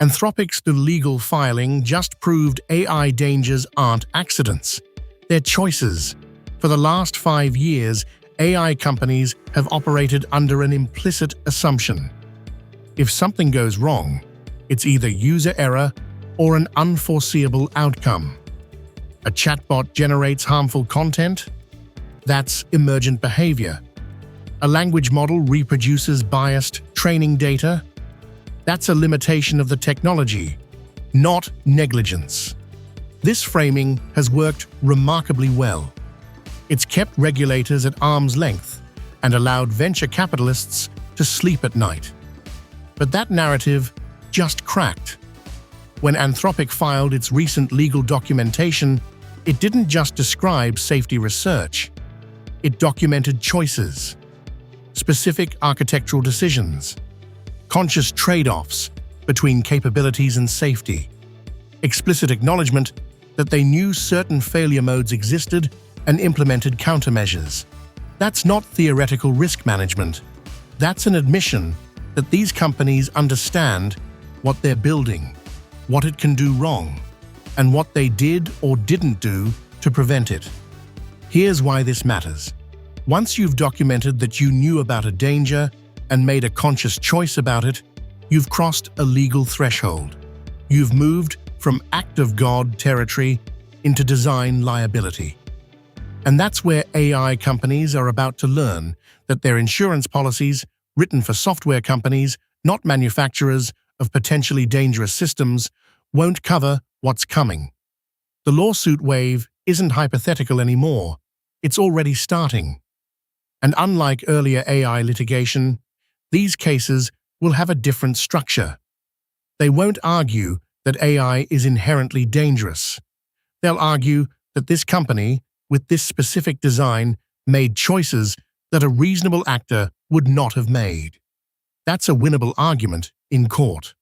Anthropic's legal filing just proved AI dangers aren't accidents. They're choices. For the last 5 years, AI companies have operated under an implicit assumption. If something goes wrong, it's either user error or an unforeseeable outcome. A chatbot generates harmful content? That's emergent behavior. A language model reproduces biased training data? That's a limitation of the technology, not negligence. This framing has worked remarkably well. It's kept regulators at arm's length and allowed venture capitalists to sleep at night. But that narrative just cracked. When Anthropic filed its recent legal documentation, it didn't just describe safety research. It documented choices, specific architectural decisions, conscious trade-offs between capabilities and safety, explicit acknowledgement that they knew certain failure modes existed and implemented countermeasures. That's not theoretical risk management. That's an admission that these companies understand what they're building, what it can do wrong, and what they did or didn't do to prevent it. Here's why this matters. Once you've documented that you knew about a danger and made a conscious choice about it, you've crossed a legal threshold. You've moved from act of God territory into design liability. And that's where AI companies are about to learn that their insurance policies, written for software companies, not manufacturers of potentially dangerous systems, won't cover what's coming. The lawsuit wave isn't hypothetical anymore. It's already starting. And unlike earlier AI litigation, these cases will have a different structure. They won't argue that AI is inherently dangerous. They'll argue that this company, with this specific design, made choices that a reasonable actor would not have made. That's a winnable argument in court.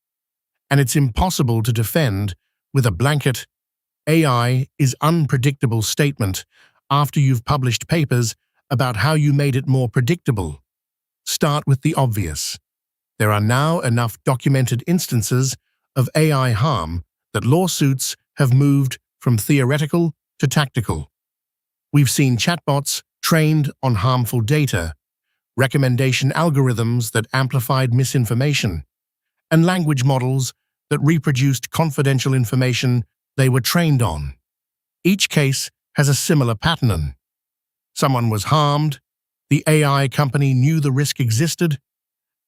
And it's impossible to defend with a blanket "AI is unpredictable" statement after you've published papers about how you made it more predictable. Start with the obvious. There are now enough documented instances of AI harm that lawsuits have moved from theoretical to tactical. We've seen chatbots trained on harmful data, recommendation algorithms that amplified misinformation, and language models that reproduced confidential information they were trained on. Each case has a similar pattern. Someone was harmed, the AI company knew the risk existed,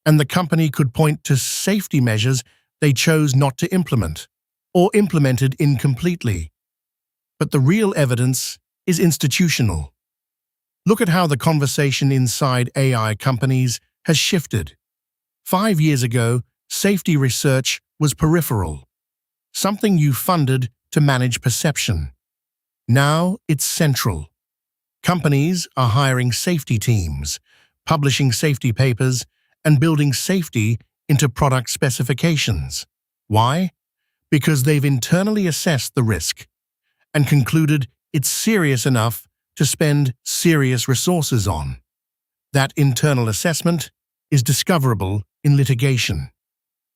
and the company could point to safety measures they chose not to implement, or implemented incompletely. But the real evidence is institutional. Look at how the conversation inside AI companies has shifted. 5 years ago, safety research was peripheral, something you funded to manage perception. Now it's central. Companies are hiring safety teams, publishing safety papers, and building safety into product specifications. Why? Because they've internally assessed the risk and concluded it's serious enough to spend serious resources on. That internal assessment is discoverable in litigation.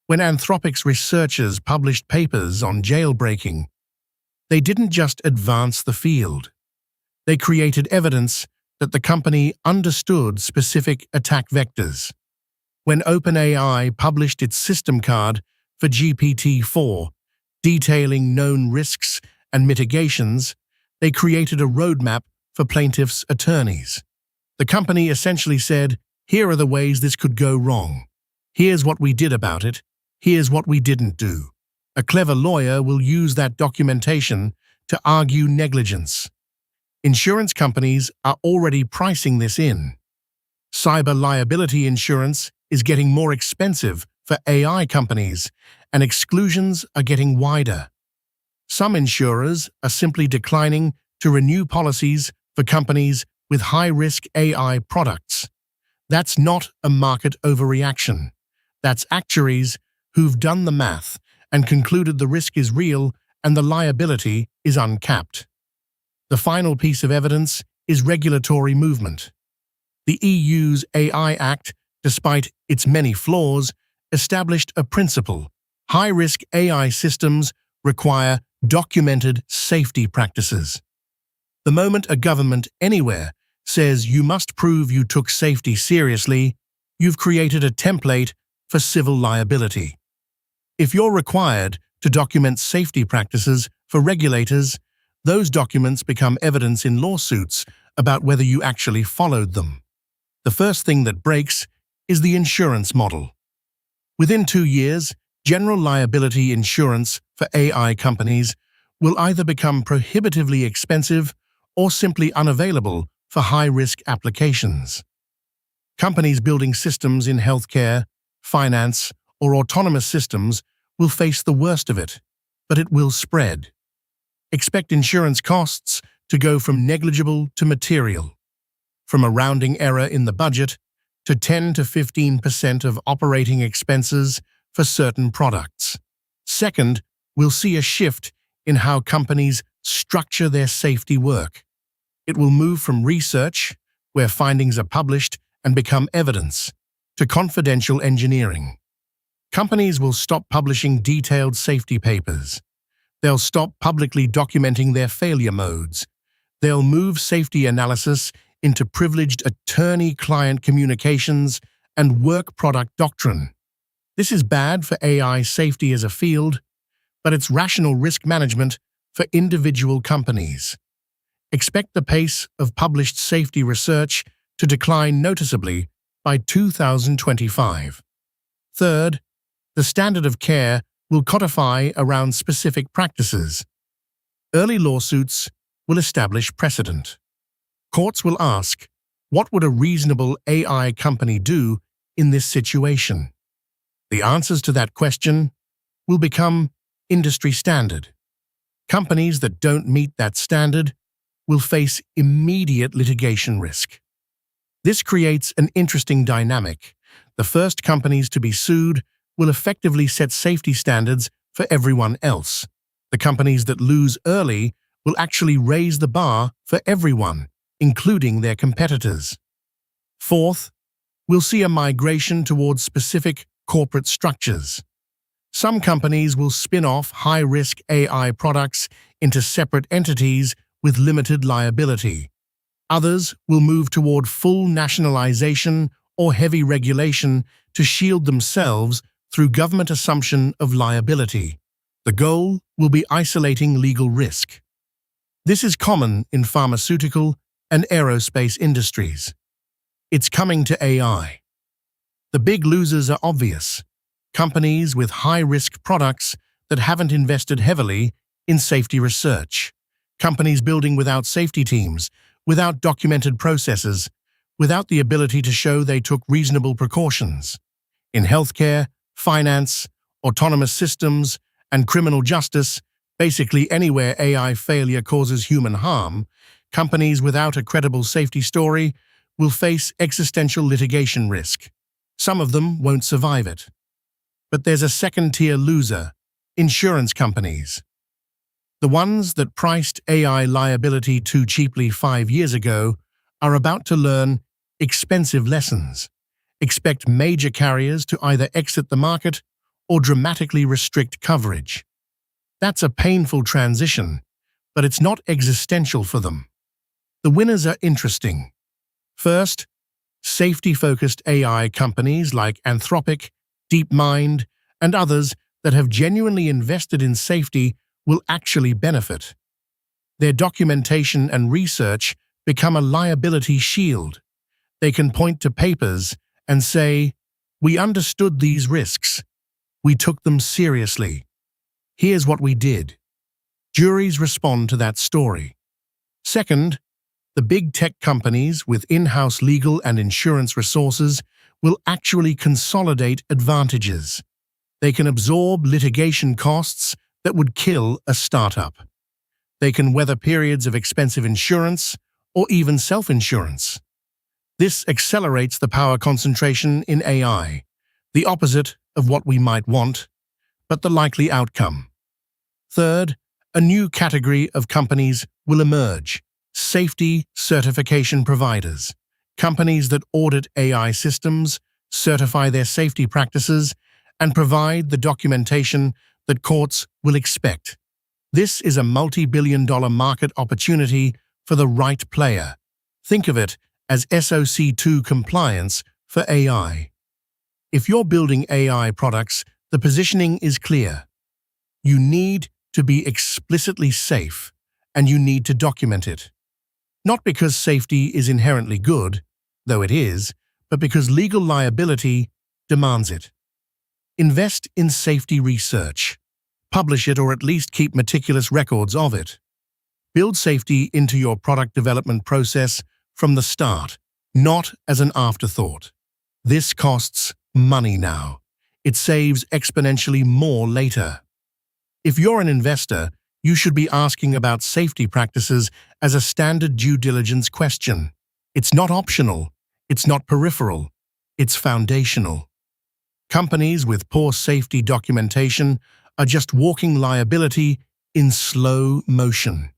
When Anthropic's researchers published papers on jailbreaking, they didn't just advance the field. They created evidence that the company understood specific attack vectors. When OpenAI published its system card for GPT-4, detailing known risks and mitigations, they created a roadmap for plaintiffs' attorneys. The company essentially said, here are the ways this could go wrong. Here's what we did about it. Here's what we didn't do. A clever lawyer will use that documentation to argue negligence. Insurance companies are already pricing this in. Cyber liability insurance is getting more expensive for AI companies, and exclusions are getting wider. Some insurers are simply declining to renew policies for companies with high-risk AI products. That's not a market overreaction. That's actuaries who've done the math and concluded the risk is real and the liability is uncapped. The final piece of evidence is regulatory movement. The EU's AI Act, despite its many flaws, established a principle: High-risk AI systems require documented safety practices. The moment a government anywhere says you must prove you took safety seriously, you've created a template for civil liability. If you're required to document safety practices for regulators, those documents become evidence in lawsuits about whether you actually followed them. The first thing that breaks is the insurance model. Within 2 years, general liability insurance for AI companies will either become prohibitively expensive or simply unavailable for high-risk applications. Companies building systems in healthcare, finance, or autonomous systems will face the worst of it, but it will spread. Expect insurance costs to go from negligible to material, from a rounding error in the budget to 10 to 15% of operating expenses for certain products. Second, we'll see a shift in how companies structure their safety work. It will move from research, where findings are published and become evidence, to confidential engineering. Companies will stop publishing detailed safety papers. They'll stop publicly documenting their failure modes. They'll move safety analysis into privileged attorney-client communications and work product doctrine. This is bad for AI safety as a field, but it's rational risk management for individual companies. Expect the pace of published safety research to decline noticeably by 2025. Third, the standard of care will codify around specific practices. Early lawsuits will establish precedent. Courts will ask, what would a reasonable AI company do in this situation? The answers to that question will become industry standard. Companies that don't meet that standard will face immediate litigation risk. This creates an interesting dynamic. The first companies to be sued will effectively set safety standards for everyone else. The companies that lose early will actually raise the bar for everyone, including their competitors. Fourth, we'll see a migration towards specific corporate structures. Some companies will spin off high-risk AI products into separate entities with limited liability. Others will move toward full nationalization or heavy regulation to shield themselves through government assumption of liability. The goal will be isolating legal risk. This is common in pharmaceutical and aerospace industries. It's coming to AI. The big losers are obvious. Companies with high-risk products that haven't invested heavily in safety research. Companies building without safety teams, without documented processes, without the ability to show they took reasonable precautions. In healthcare, finance, autonomous systems, and criminal justice, basically anywhere AI failure causes human harm, companies without a credible safety story will face existential litigation risk. Some of them won't survive it. But there's a second-tier loser: insurance companies. The ones that priced AI liability too cheaply 5 years ago are about to learn expensive lessons. Expect major carriers to either exit the market or dramatically restrict coverage. That's a painful transition, but it's not existential for them. The winners are interesting. First, safety-focused AI companies like Anthropic, DeepMind, and others that have genuinely invested in safety will actually benefit. Their documentation and research become a liability shield. They can point to papers and say, "We understood these risks. We took them seriously. Here's what we did." Juries respond to that story. Second, the big tech companies with in-house legal and insurance resources will actually consolidate advantages. They can absorb litigation costs that would kill a startup. They can weather periods of expensive insurance or even self-insurance. This accelerates the power concentration in AI, the opposite of what we might want, but the likely outcome. Third, a new category of companies will emerge: safety certification providers. Companies that audit AI systems, certify their safety practices, and provide the documentation that courts will expect. This is a multi-billion-dollar market opportunity for the right player. Think of it as SOC 2 compliance for AI. If you're building AI products, the positioning is clear. You need to be explicitly safe, and you need to document it. Not because safety is inherently good, though it is, but because legal liability demands it. Invest in safety research. Publish it or at least keep meticulous records of it. Build safety into your product development process from the start, not as an afterthought. This costs money now. It saves exponentially more later. If you're an investor, you should be asking about safety practices as a standard due diligence question. It's not optional. It's not peripheral. It's foundational. Companies with poor safety documentation are just walking liability in slow motion.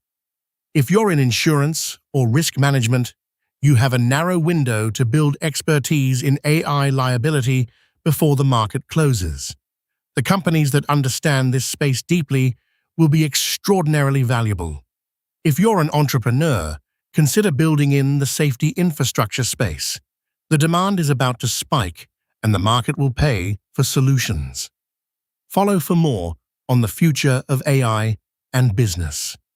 If you're in insurance or risk management, you have a narrow window to build expertise in AI liability before the market closes. The companies that understand this space deeply will be extraordinarily valuable. If you're an entrepreneur, consider building in the safety infrastructure space. The demand is about to spike, and the market will pay for solutions. Follow for more on the future of AI and business.